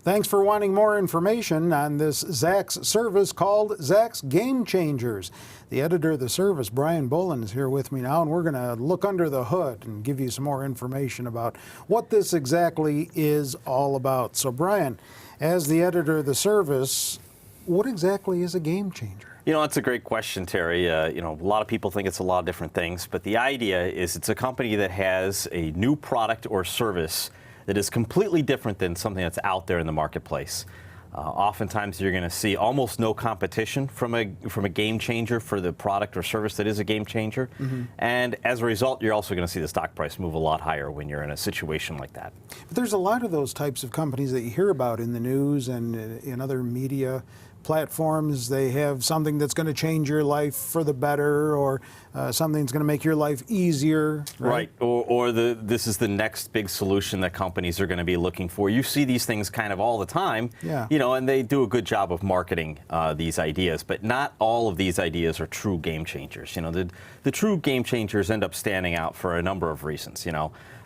Thanks for wanting more information on this Zacks service called Zacks Game Changers. The editor of the service, Brian Bolin, is here with me now, and we're going to look under the hood and give you some more information about what this exactly is all about. So, Brian, as the editor of the service, what exactly is a game changer? You know, that's a great question, Terry. A lot of people think it's a lot of different things, but the idea is it's a company that has a new product or service that is completely different than something that's out there in the marketplace. Oftentimes you're going to see almost no competition from a game changer for the product or service that is a game changer. And as a result, you're also going to see the stock price move a lot higher when you're in a situation like that. But there's a lot of those types of companies that you hear about in the news and in other media platforms. They have something that's going to change your life for the better, or something that's going to make your life easier. Right. Or this is the next big solution that companies are going to be looking for. You see these things kind of all the time. Yeah. And they do a good job of marketing these ideas, but not all of these ideas are true game changers. The true game changers end up standing out for a number of reasons.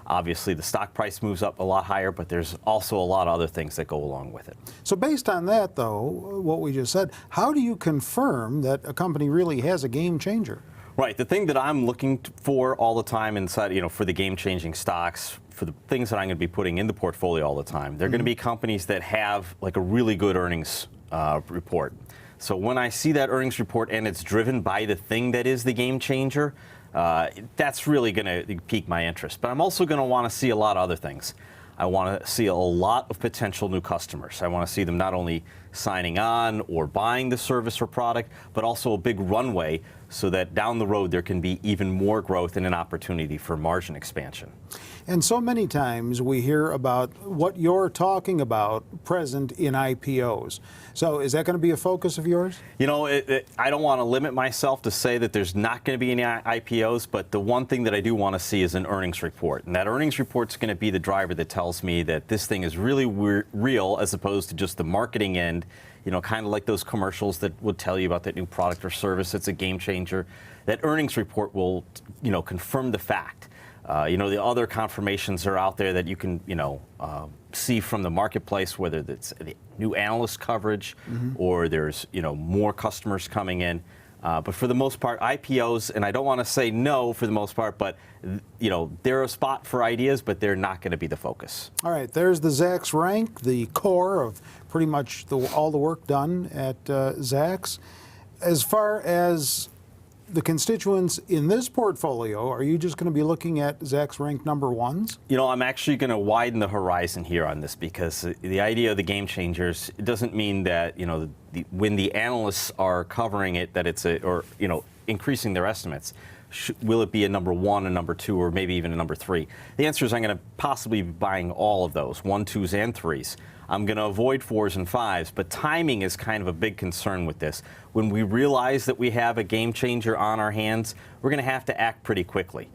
Obviously, the stock price moves up a lot higher, but there's also a lot of other things that go along with it. So based on that, though, what we just said, how do you confirm that a company really has a game changer? Right. The thing that I'm looking for all the time inside, for the game-changing stocks, for the things that I'm going to be putting in the portfolio all the time, they're going to be companies that have like a really good earnings report. So when I see that earnings report and it's driven by the thing that is the game changer, that's really going to pique my interest. But I'm also going to want to see a lot of other things. I want to see a lot of potential new customers. I want to see them not only signing on or buying the service or product, but also a big runway so that down the road there can be even more growth and an opportunity for margin expansion. And so many times we hear about what you're talking about present in IPOs. So is that going to be a focus of yours? I don't want to limit myself to say that there's not going to be any IPOs, but the one thing that I do want to see is an earnings report. And that earnings report is going to be the driver that tells me that this thing is really real as opposed to just the marketing end, kind of like those commercials that would tell you about that new product or service. It's a game changer. That earnings report will, confirm the fact. The other confirmations are out there that you can, see from the marketplace, whether it's the new analyst coverage or there's, more customers coming in. But for the most part, IPOs, and I don't want to say no for the most part, but, they're a spot for ideas, but they're not going to be the focus. All right, there's the Zacks rank, the core of pretty much all the work done at Zacks. As far as the constituents in this portfolio, are you just going to be looking at Zacks rank number ones? I'm actually going to widen the horizon here on this, because the idea of the game changers, it doesn't mean that, when the analysts are covering it, that it's increasing their estimates. Will it be a number one, a number two, or maybe even a number three? The answer is I'm going to possibly be buying all of those, 1, 2s, and 3s. I'm going to avoid 4s and 5s, but timing is kind of a big concern with this. When we realize that we have a game changer on our hands, we're going to have to act pretty quickly.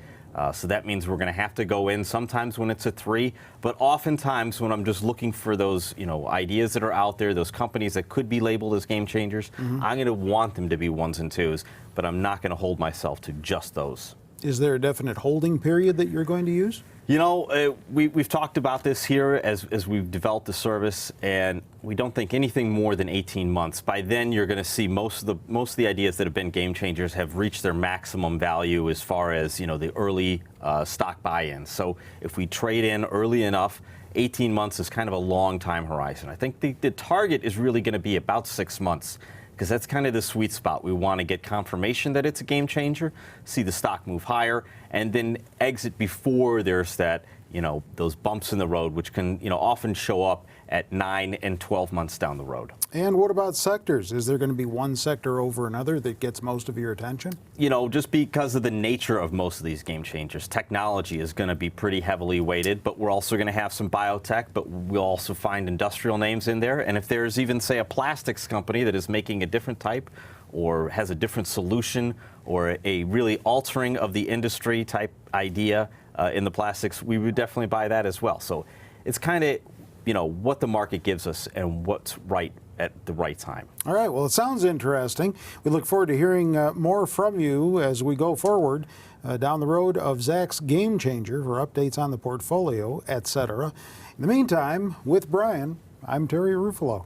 So that means we're going to have to go in sometimes when it's a 3, but oftentimes when I'm just looking for those, ideas that are out there, those companies that could be labeled as game changers, I'm going to want them to be 1s and 2s, but I'm not going to hold myself to just those. Is there a definite holding period that you're going to use? We've talked about this here as we've developed the service, and we don't think anything more than 18 months. By then, you're going to see most of the ideas that have been game changers have reached their maximum value as far as the early stock buy-ins. So if we trade in early enough, 18 months is kind of a long time horizon. I think the target is really going to be about 6 months, because that's kind of the sweet spot. We want to get confirmation that it's a game changer, see the stock move higher, and then exit before there's that, those bumps in the road, which can, often show up at 9 and 12 months down the road. And what about sectors? Is there going to be one sector over another that gets most of your attention? Just because of the nature of most of these game changers, technology is going to be pretty heavily weighted, but we're also going to have some biotech, but we'll also find industrial names in there. And if there's even, say, a plastics company that is making a different type or has a different solution or a really altering of the industry type idea in the plastics, we would definitely buy that as well. So it's kind of, what the market gives us and what's right at the right time. All right, well, it sounds interesting. We look forward to hearing more from you as we go forward down the road of Zacks Game Changer for updates on the portfolio, etc. In the meantime, with Brian, I'm Terry Ruffalo.